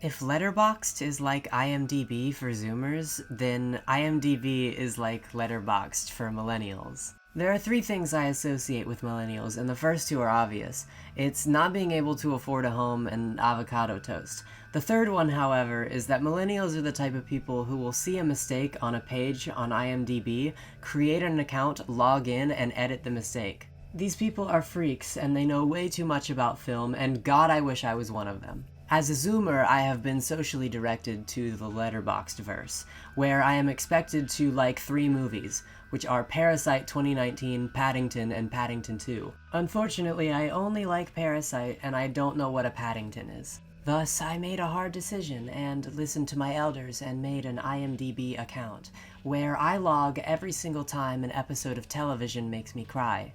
If Letterboxd is like IMDb for Zoomers, then IMDb is like Letterboxd for millennials. There are three things I associate with millennials, and the first two are obvious. It's not being able to afford a home and avocado toast. The third one, however, is that millennials are the type of people who will see a mistake on a page on IMDb, create an account, log in, and edit the mistake. These people are freaks, and they know way too much about film, and God, I wish I was one of them. As a Zoomer, I have been socially directed to the Letterboxdverse, where I am expected to like 3 movies, which are Parasite 2019, Paddington, and Paddington 2. Unfortunately, I only like Parasite, and I don't know what a Paddington is. Thus, I made a hard decision and listened to my elders and made an IMDb account, where I log every single time an episode of television makes me cry.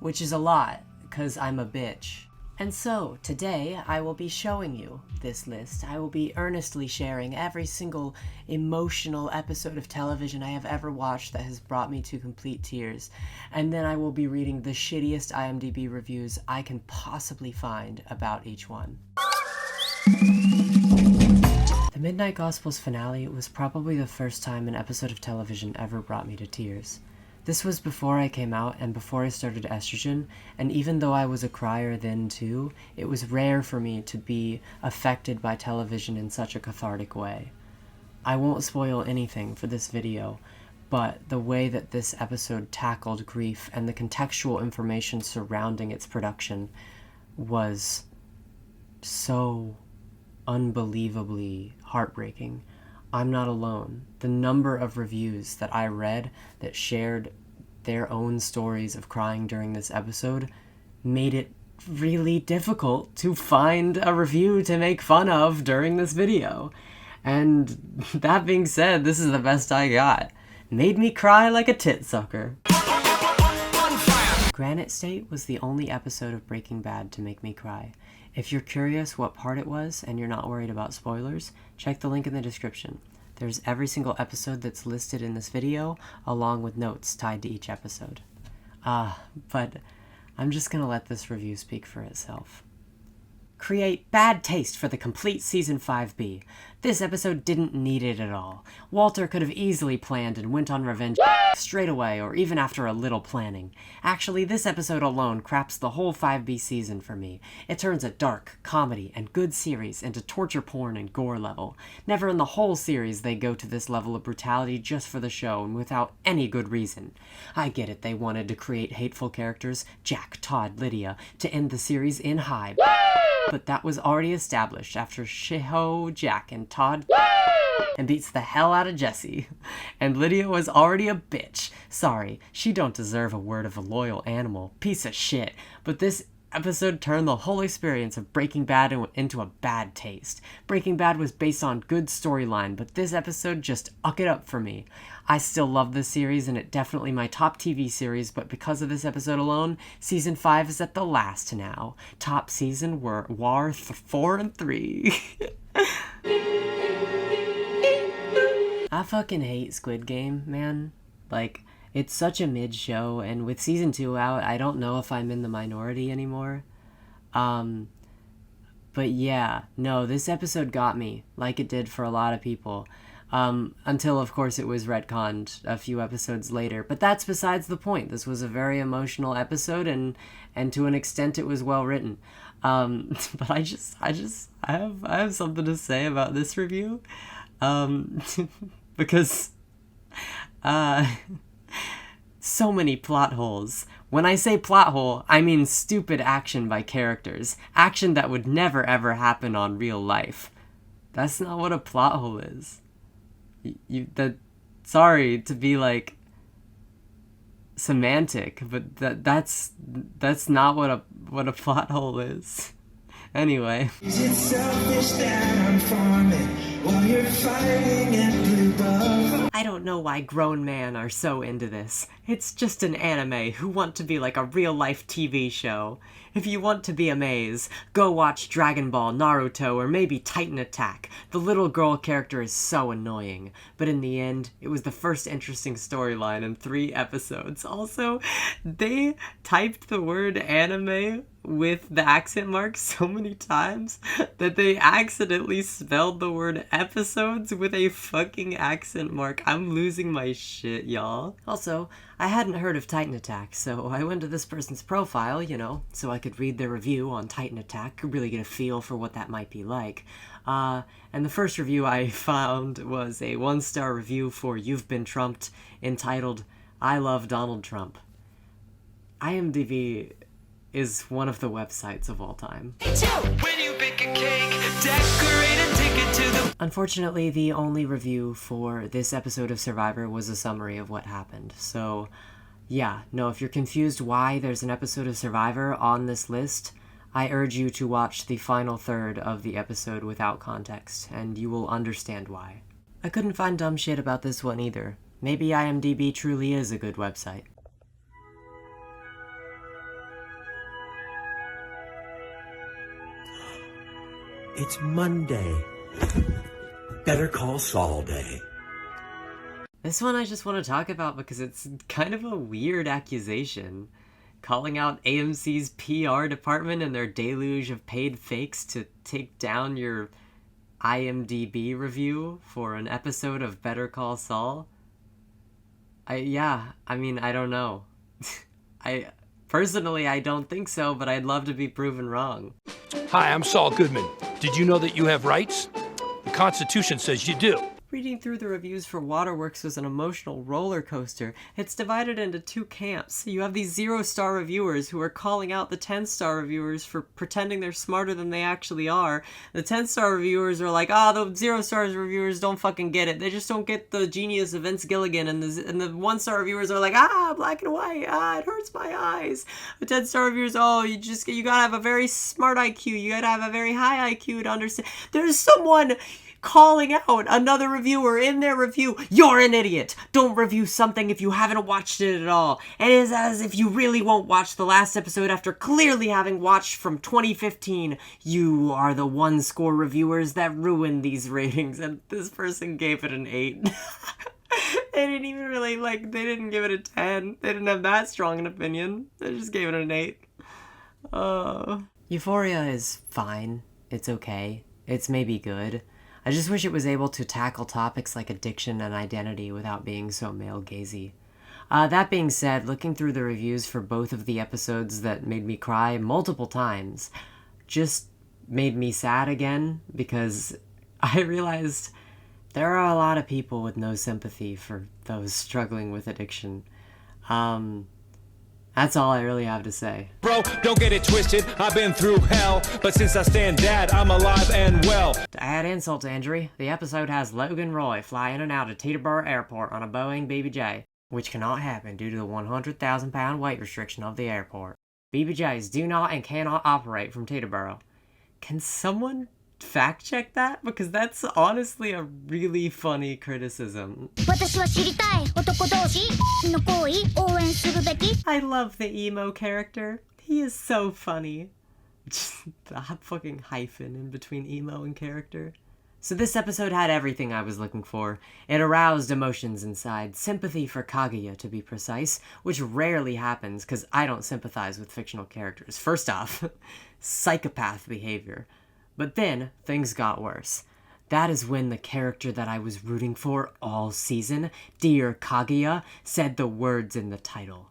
Which is a lot, 'cause I'm a bitch. And so, today, I will be showing you this list. I will be earnestly sharing every single emotional episode of television I have ever watched that has brought me to complete tears. And then I will be reading the shittiest IMDb reviews I can possibly find about each one. The Midnight Gospels finale was probably the first time an episode of television ever brought me to tears. This was before I came out and before I started estrogen, and even though I was a crier then too, it was rare for me to be affected by television in such a cathartic way. I won't spoil anything for this video, but the way that this episode tackled grief and the contextual information surrounding its production was so unbelievably heartbreaking. I'm not alone. The number of reviews that I read that shared their own stories of crying during this episode made it really difficult to find a review to make fun of during this video. And that being said, this is the best I got. Made me cry like a tit sucker. Granite State was the only episode of Breaking Bad to make me cry. If you're curious what part it was and you're not worried about spoilers, check the link in the description. There's every single episode that's listed in this video, along with notes tied to each episode. But I'm just gonna let this review speak for itself. Create bad taste for the complete Season 5B. This episode didn't need it at all. Walter could have easily planned and went on revenge straight away, or even after a little planning. Actually, this episode alone craps the whole 5B season for me. It turns a dark, comedy, and good series into torture porn and gore level. Never in the whole series they go to this level of brutality just for the show and without any good reason. I get it, they wanted to create hateful characters, Jack, Todd, Lydia, to end the series in high. But that was already established after Shiho, Jack, and Todd and beats the hell out of Jesse. And Lydia was already a bitch. Sorry, she don't deserve a word of a loyal animal. Piece of shit. But this episode turned the whole experience of Breaking Bad into a bad taste. Breaking Bad was based on good storyline, but this episode just uck it up for me. I still love this series, and it's definitely my top TV series, but because of this episode alone, Season 5 is at the last now. Top season were War 4 and 3. I fucking hate Squid Game, man. Like, it's such a mid-show, and with Season 2 out, I don't know if I'm in the minority anymore. But yeah, no, this episode got me, like it did for a lot of people. Until, of course, it was retconned a few episodes later. But that's besides the point. This was a very emotional episode, and to an extent it was well written. But I have something to say about this review. Because, so many plot holes. When I say plot hole, I mean stupid action by characters. Action that would never ever happen on real life. That's not what a plot hole is. Sorry to be like semantic, but that's not what a plot hole is. Anyway. Is it selfish that I'm farming? you're fighting and blue buff. I don't know why grown men are so into this. It's just an anime who want to be like a real-life TV show. If you want to be amazed, go watch Dragon Ball, Naruto, or maybe Titan Attack. The little girl character is so annoying, but in the end, it was the first interesting storyline in 3 episodes. Also, they typed the word anime with the accent mark so many times that they accidentally spelled the word episodes with a fucking accent mark. I'm losing my shit, y'all. Also, I hadn't heard of Titan Attack, so I went to this person's profile, so I could read their review on Titan Attack, could really get a feel for what that might be like. And the first review I found was a 1-star review for You've Been Trumped, entitled, I Love Donald Trump. IMDb is one of the websites of all time. Unfortunately, the only review for this episode of Survivor was a summary of what happened. So, yeah, no, if you're confused why there's an episode of Survivor on this list, I urge you to watch the final third of the episode without context, and you will understand why. I couldn't find dumb shit about this one either. Maybe IMDb truly is a good website. It's Monday. Better Call Saul Day. This one I just want to talk about because it's kind of a weird accusation. Calling out AMC's PR department and their deluge of paid fakes to take down your IMDb review for an episode of Better Call Saul. I don't know. Personally, I don't think so, but I'd love to be proven wrong. Hi, I'm Saul Goodman. Did you know that you have rights? The Constitution says you do. Reading through the reviews for Waterworks was an emotional roller coaster. It's divided into 2 camps. You have these 0-star reviewers who are calling out the 10-star reviewers for pretending they're smarter than they actually are. The 10-star reviewers are like, the 0-star reviewers don't fucking get it. They just don't get the genius of Vince Gilligan. And the 1-star reviewers are like, black and white, it hurts my eyes. The 10-star reviewers, you gotta have a very smart IQ. You gotta have a very high IQ to understand. There's someone calling out another reviewer in their review, you're an idiot. Don't review something if you haven't watched it at all. It is as if you really won't watch the last episode after clearly having watched from 2015. You are the 1-score reviewers that ruined these ratings, and this person gave it an 8. They didn't even really, they didn't give it a 10. They didn't have that strong an opinion. They just gave it an 8. Euphoria is fine. It's okay. It's maybe good. I just wish it was able to tackle topics like addiction and identity without being so male-gazy. That being said, looking through the reviews for both of the episodes that made me cry multiple times just made me sad again, because I realized there are a lot of people with no sympathy for those struggling with addiction. That's all I really have to say. Bro, don't get it twisted, I've been through hell, but since I stand dad, I'm alive and well. To add insult to injury, the episode has Logan Roy fly in and out of Teterboro Airport on a Boeing BBJ, which cannot happen due to the 100,000-pound weight restriction of the airport. BBJs do not and cannot operate from Teterboro. Can someone fact check that? Because that's honestly a really funny criticism. I love the emo character. He is so funny. Just the fucking hyphen in between emo and character. So this episode had everything I was looking for. It aroused emotions inside, sympathy for Kaguya to be precise, which rarely happens because I don't sympathize with fictional characters. First off, psychopath behavior. But then, things got worse. That is when the character that I was rooting for all season, Dear Kaguya, said the words in the title.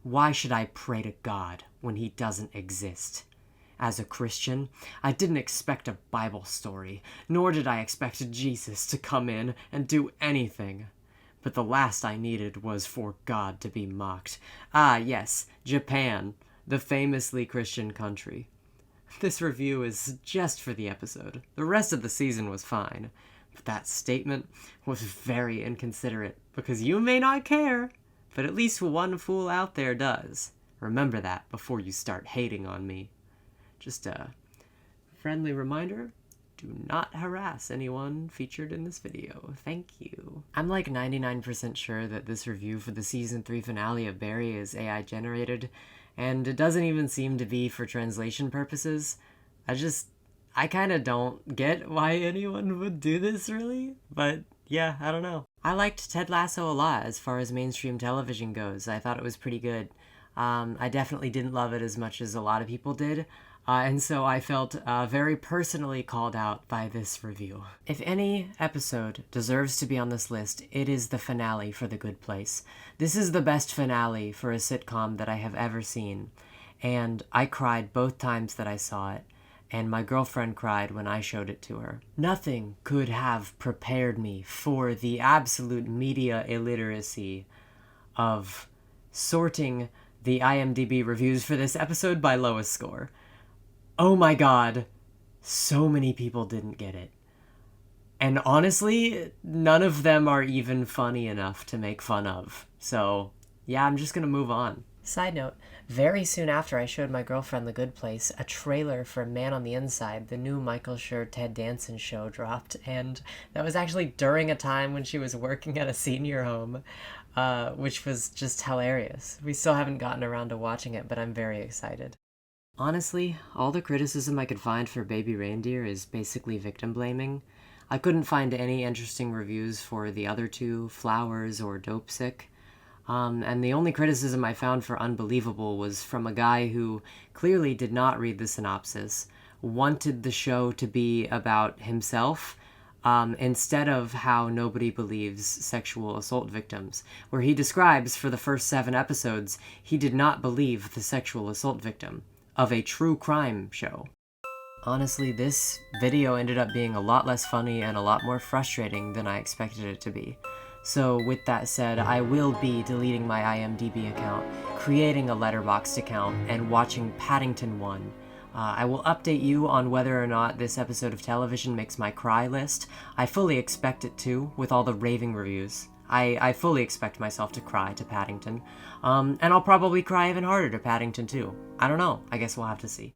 Why should I pray to God when he doesn't exist? As a Christian, I didn't expect a Bible story, nor did I expect Jesus to come in and do anything. But the last I needed was for God to be mocked. Ah, yes, Japan, the famously Christian country. This review is just for the episode. The rest of the season was fine. But that statement was very inconsiderate, because you may not care, but at least one fool out there does. Remember that before you start hating on me. Just a friendly reminder, Do not harass anyone featured in this video. Thank you. I'm like 99% sure that this review for the season 3 finale of Barry is AI generated, and it doesn't even seem to be for translation purposes. I kinda don't get why anyone would do this, really, but yeah, I don't know. I liked Ted Lasso a lot as far as mainstream television goes. I thought it was pretty good. I definitely didn't love it as much as a lot of people did, and so I felt very personally called out by this review. If any episode deserves to be on this list, it is the finale for The Good Place. This is the best finale for a sitcom that I have ever seen, and I cried both times that I saw it, and my girlfriend cried when I showed it to her. Nothing could have prepared me for the absolute media illiteracy of sorting the IMDb reviews for this episode by lowest score. Oh my god, so many people didn't get it. And honestly, none of them are even funny enough to make fun of. So, yeah, I'm just gonna move on. Side note, very soon after I showed my girlfriend The Good Place, a trailer for Man on the Inside, the new Michael Schur Ted Danson show, dropped, and that was actually during a time when she was working at a senior home, which was just hilarious. We still haven't gotten around to watching it, but I'm very excited. Honestly, all the criticism I could find for Baby Reindeer is basically victim blaming. I couldn't find any interesting reviews for the other two, Flowers or Dope Sick. And the only criticism I found for Unbelievable was from a guy who clearly did not read the synopsis, wanted the show to be about himself, instead of how nobody believes sexual assault victims, where he describes for the first 7 episodes he did not believe the sexual assault victim of a true crime show. Honestly, this video ended up being a lot less funny and a lot more frustrating than I expected it to be. So with that said, I will be deleting my IMDb account, creating a Letterboxd account, and watching Paddington 1. I will update you on whether or not this episode of television makes my cry list. I fully expect it to, with all the raving reviews. I fully expect myself to cry to Paddington. And I'll probably cry even harder to Paddington 2. I don't know. I guess we'll have to see.